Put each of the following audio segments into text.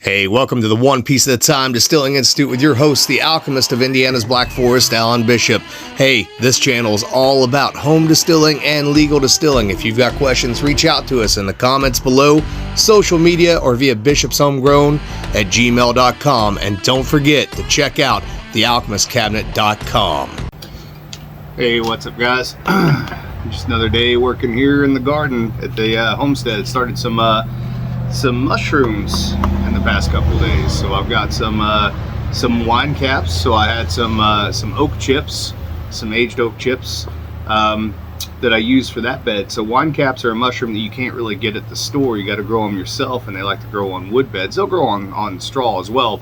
Hey, welcome to the One Piece at a Time Distilling Institute with your host, the alchemist of Indiana's Black Forest, Alan Bishop. Hey, this channel is all about home distilling and legal distilling. If you've got questions, reach out to us in the comments below, social media, or via bishopshomegrown@gmail.com. And don't forget to check out thealchemistcabinet.com. Hey, what's up, guys? Just another day working here in the garden at the homestead. Started some mushrooms in the past couple of days. So I've got some wine caps. So I had some oak chips, some aged oak chips that I use for that bed. So wine caps are a mushroom that you can't really get at the store. You got to grow them yourself, and they like to grow on wood beds. They'll grow on straw as well.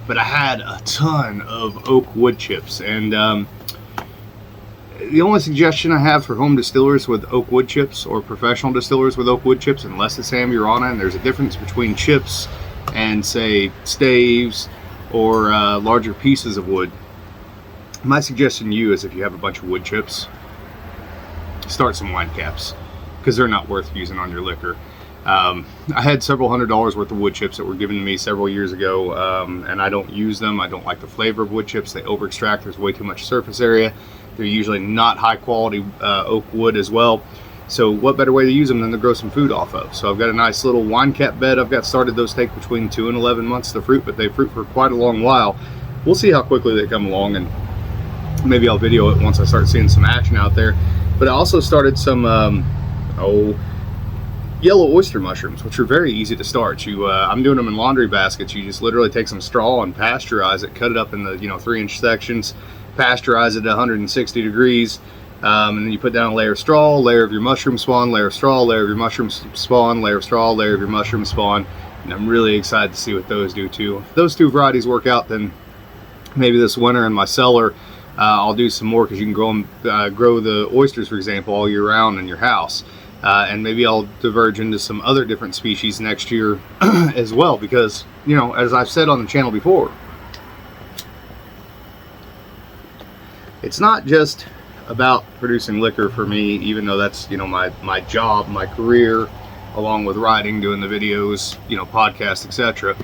But I had a ton of oak wood chips, and the only suggestion I have for home distillers with oak wood chips, or professional distillers with oak wood chips, unless it's Amurana, and there's a difference between chips and, say, staves or larger pieces of wood. My suggestion to you is, if you have a bunch of wood chips, start some wine caps, because they're not worth using on your liquor. I had several $100s worth of wood chips that were given to me several years ago, and I don't use them. I don't like the flavor of wood chips. They over extract. There's way too much surface area. They're usually not high quality oak wood as well. So what better way to use them than to grow some food off of? So I've got a nice little wine cap bed I've got started. Those take between 2 and 11 months to fruit, but they fruit for quite a long while. We'll see how quickly they come along, and maybe I'll video it once I start seeing some action out there. But I also started some yellow oyster mushrooms, which are very easy to start. I'm doing them in laundry baskets. You just literally take some straw and pasteurize it, cut it up in the 3-inch sections, pasteurize it at 160 degrees, and then you put down a layer of straw, layer of your mushroom spawn, layer of straw, layer of your mushroom spawn, layer of straw, layer of your mushroom spawn. And I'm really excited to see what those do too. If those two varieties work out, then maybe this winter in my cellar I'll do some more, because you can grow the oysters, for example, all year round in your house. And maybe I'll diverge into some other different species next year as well, because, as I've said on the channel before, it's not just about producing liquor for me, even though that's, my job, my career, along with writing, doing the videos, podcasts, etc.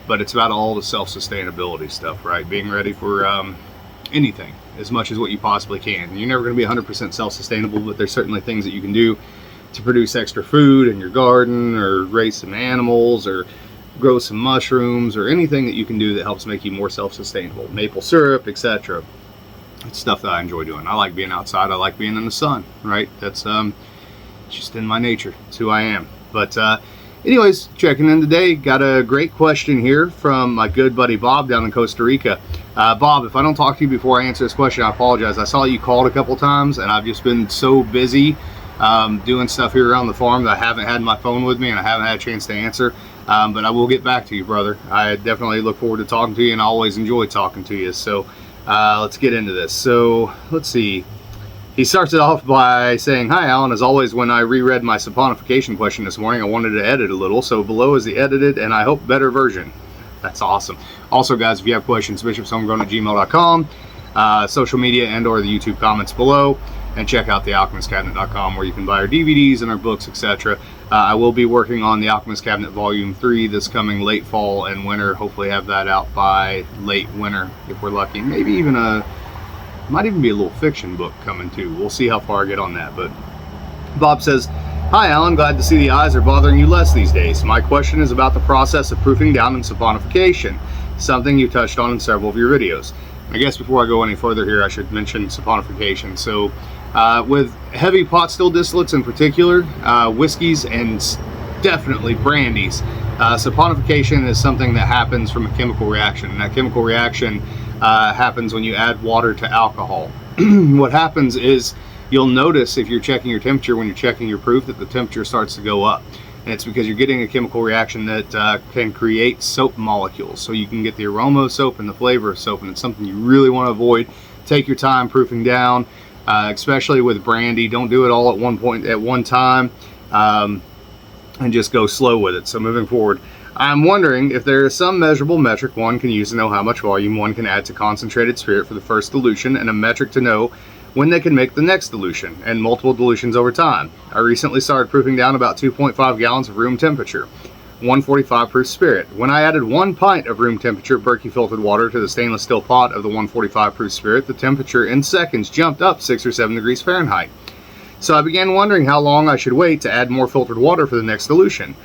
But it's about all the self-sustainability stuff, right? Being ready for anything, as much as what you possibly can. You're never going to be 100% self-sustainable, but there's certainly things that you can do to produce extra food in your garden, or raise some animals, or grow some mushrooms, or anything that you can do that helps make you more self-sustainable. Maple syrup, etc. It's stuff that I enjoy doing. I like being outside. I like being in the sun, right? That's just in my nature. It's who I am. But anyways, checking in today. Got a great question here from my good buddy Bob down in Costa Rica. Bob, if I don't talk to you before I answer this question, I apologize. I saw you called a couple times, and I've just been so busy doing stuff here around the farm that I haven't had my phone with me, and I haven't had a chance to answer. But I will get back to you, brother. I definitely look forward to talking to you, and I always enjoy talking to you. So let's get into this. So let's see. He starts it off by saying, "Hi, Alan. As always, when I reread my saponification question this morning, I wanted to edit a little. So below is the edited and I hope better version." That's awesome. Also, guys, if you have questions, bishopshomegrown@gmail.com, social media and or the YouTube comments below, and check out thealchemistcabinet.com, where you can buy our DVDs and our books, etc. I will be working on the Alchemist Cabinet Volume 3 this coming late fall and winter. Hopefully have that out by late winter if we're lucky. Maybe even might even be a little fiction book coming too. We'll see how far I get on that. But Bob says, "Hi Alan, glad to see the eyes are bothering you less these days. My question is about the process of proofing down and saponification, something you touched on in several of your videos." I guess before I go any further here, I should mention saponification. So with heavy pot still distillates in particular, whiskeys and definitely brandies, saponification is something that happens from a chemical reaction. And that chemical reaction happens when you add water to alcohol. What happens is, you'll notice if you're checking your temperature, when you're checking your proof, that the temperature starts to go up. And it's because you're getting a chemical reaction that can create soap molecules. So you can get the aroma of soap and the flavor of soap, and it's something you really want to avoid. Take your time proofing down, especially with brandy. Don't do it all at one time, and just go slow with it. So moving forward, I'm wondering if there is some measurable metric one can use to know how much volume one can add to concentrated spirit for the first dilution, and a metric to know when they can make the next dilution, and multiple dilutions over time. I recently started proofing down about 2.5 gallons of room temperature. 145 proof spirit. When I added 1 pint of room temperature Berkey filtered water to the stainless steel pot of the 145 proof spirit, the temperature in seconds jumped up 6 or 7 degrees Fahrenheit. So I began wondering how long I should wait to add more filtered water for the next dilution.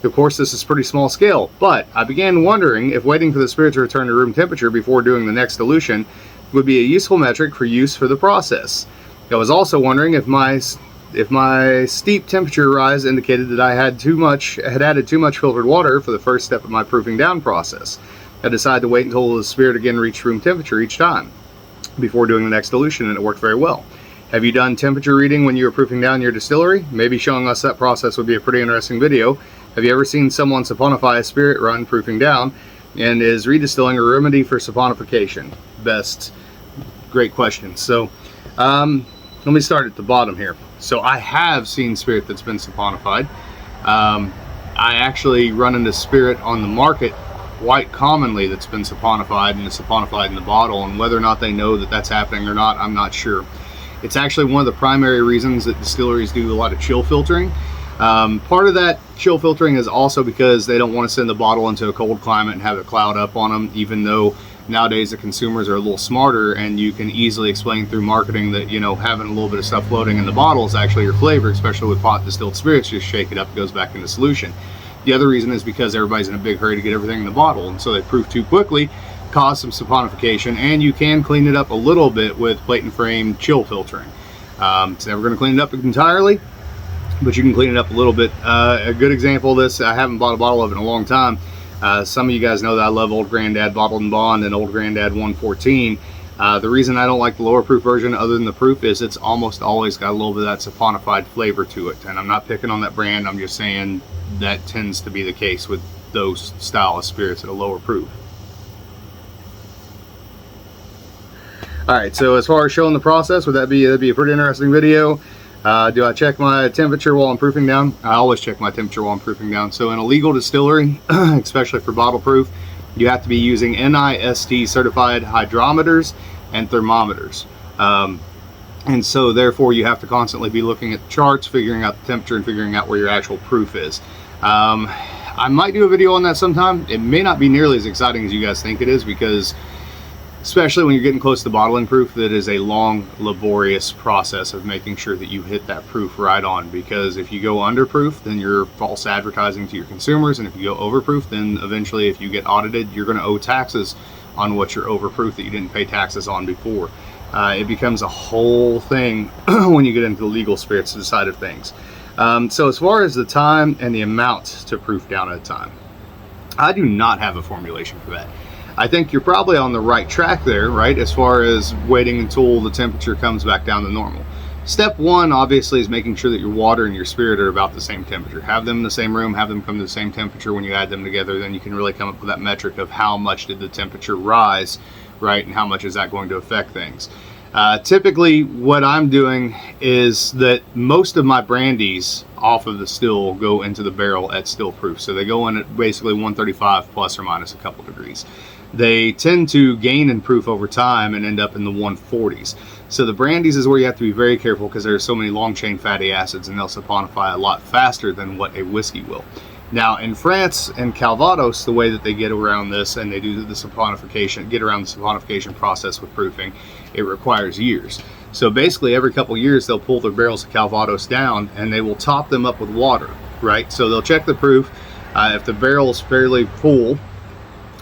Of course, this is pretty small scale, but I began wondering if waiting for the spirit to return to room temperature before doing the next dilution would be a useful metric for use for the process. I was also wondering if my steep temperature rise indicated that I had added too much filtered water for the first step of my proofing down process. I decided to wait until the spirit again reached room temperature each time before doing the next dilution, and it worked very well. Have you done temperature reading when you were proofing down your distillery? Maybe showing us that process would be a pretty interesting video. Have you ever seen someone saponify a spirit run proofing down? And is redistilling a remedy for saponification? Best. Great question. So let me start at the bottom here. So I have seen spirit that's been saponified. I actually run into spirit on the market quite commonly that's been saponified and is saponified in the bottle, and whether or not they know that that's happening or not, I'm not sure. It's actually one of the primary reasons that distilleries do a lot of chill filtering. Part of that chill filtering is also because they don't want to send the bottle into a cold climate and have it cloud up on them, even though nowadays the consumers are a little smarter, and you can easily explain through marketing that, you know, having a little bit of stuff floating in the bottle is actually your flavor, especially with pot distilled spirits. Just shake it up, it goes back into solution. The other reason is because everybody's in a big hurry to get everything in the bottle, and so they proof too quickly, cause some saponification, and you can clean it up a little bit with plate and frame chill filtering. It's never going to clean it up entirely, but you can clean it up a little bit. A good example of this, I haven't bought a bottle of it in a long time. Some of you guys know that I love Old Granddad Bottled and Bond and Old Granddad 114. The reason I don't like the lower proof version, other than the proof, is it's almost always got a little bit of that saponified flavor to it. And I'm not picking on that brand, I'm just saying that tends to be the case with those style of spirits at a lower proof. Alright, so as far as showing the process, that'd be a pretty interesting video. Do I check my temperature while I'm proofing down? I always check my temperature while I'm proofing down. So in a legal distillery, especially for bottle proof, you have to be using NIST certified hydrometers and thermometers. And so therefore you have to constantly be looking at the charts, figuring out the temperature and figuring out where your actual proof is. I might do a video on that sometime. It may not be nearly as exciting as you guys think it is, because especially when you're getting close to bottling proof, that is a long, laborious process of making sure that you hit that proof right on. Because if you go under proof, then you're false advertising to your consumers, and if you go over proof, then eventually if you get audited, you're going to owe taxes on what you're over proof that you didn't pay taxes on before. It becomes a whole thing when you get into the legal spirits side of things. So as far as the time and the amount to proof down at a time, I do not have a formulation for that. I think you're probably on the right track there, right? As far as waiting until the temperature comes back down to normal. Step one, obviously, is making sure that your water and your spirit are about the same temperature. Have them in the same room, have them come to the same temperature when you add them together. Then you can really come up with that metric of how much did the temperature rise, right? And how much is that going to affect things. Typically, what I'm doing is that most of my brandies off of the still go into the barrel at still proof. So they go in at basically 135 plus or minus a couple degrees. They tend to gain in proof over time and end up in the 140s. So the brandies is where you have to be very careful, because there are so many long chain fatty acids, and they'll saponify a lot faster than what a whiskey will. Now in France and Calvados, the way that they get around this, and they do the saponification, get around the saponification process with proofing, it requires years. So basically every couple years they'll pull their barrels of Calvados down, and they will top them up with water, right? So they'll check the proof. If the barrel's fairly full,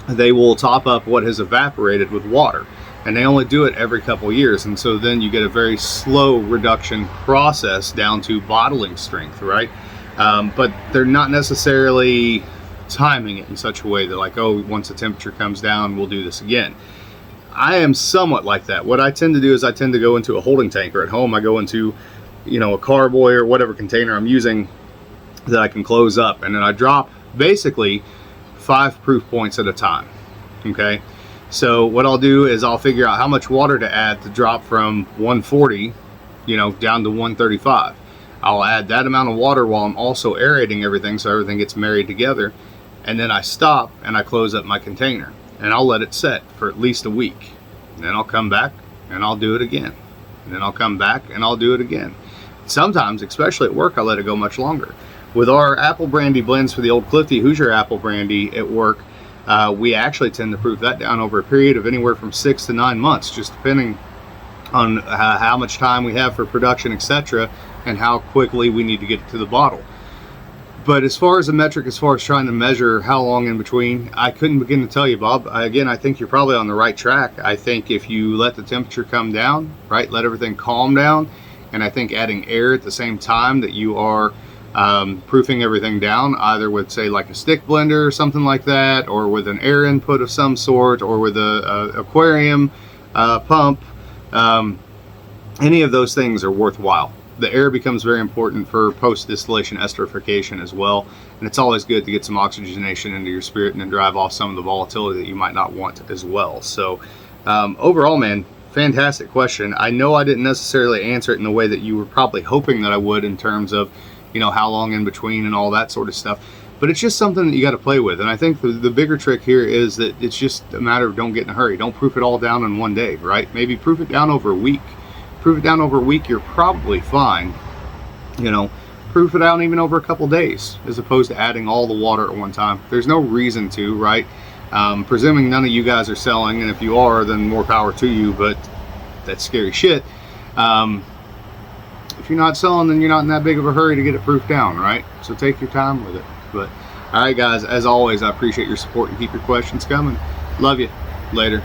they will top up what has evaporated with water, and they only do it every couple years. And so then you get a very slow reduction process down to bottling strength, right? But they're not necessarily timing it in such a way that, like, oh, once the temperature comes down, we'll do this again. I am somewhat like that. What I tend to do is I tend to go into a holding tanker at home. I go into, you know, a carboy or whatever container I'm using that I can close up, and then I drop basically 5 proof points at a time. Okay, so what I'll do is I'll figure out how much water to add to drop from 140, you know, down to 135. I'll add that amount of water while I'm also aerating everything, so everything gets married together, and then I stop and I close up my container, and I'll let it set for at least a week. And then I'll come back and I'll do it again, and then I'll come back and I'll do it again. Sometimes, especially at work, I let it go much longer. With our apple brandy blends for the Old Clifty Hoosier apple brandy at work, we actually tend to proof that down over a period of anywhere from 6 to 9 months, just depending on how much time we have for production, etc., and how quickly we need to get it to the bottle. But as far as a metric, as far as trying to measure how long in between, I couldn't begin to tell you, Bob. Again, I think you're probably on the right track. I think if you let the temperature come down, right, let everything calm down, and I think adding air at the same time that you are proofing everything down, either with, say, like a stick blender or something like that, or with an air input of some sort, or with a aquarium pump, any of those things are worthwhile. The air becomes very important for post-distillation esterification as well, and it's always good to get some oxygenation into your spirit and then drive off some of the volatility that you might not want as well. So overall, man, fantastic question. I know I didn't necessarily answer it in the way that you were probably hoping that I would, in terms of, you know, how long in between and all that sort of stuff, but it's just something that you got to play with. And I think the bigger trick here is that it's just a matter of don't get in a hurry. Don't proof it all down in one day, right? Maybe proof it down over a week. Proof it down over a week, you're probably fine. You know, proof it down even over a couple days, as opposed to adding all the water at one time. There's no reason to, right? Presuming none of you guys are selling, and if you are, then more power to you, but that's scary shit. If you're not selling, then you're not in that big of a hurry to get it proofed down, right? So take your time with it. But all right, guys, as always, I appreciate your support and keep your questions coming. Love you. Later.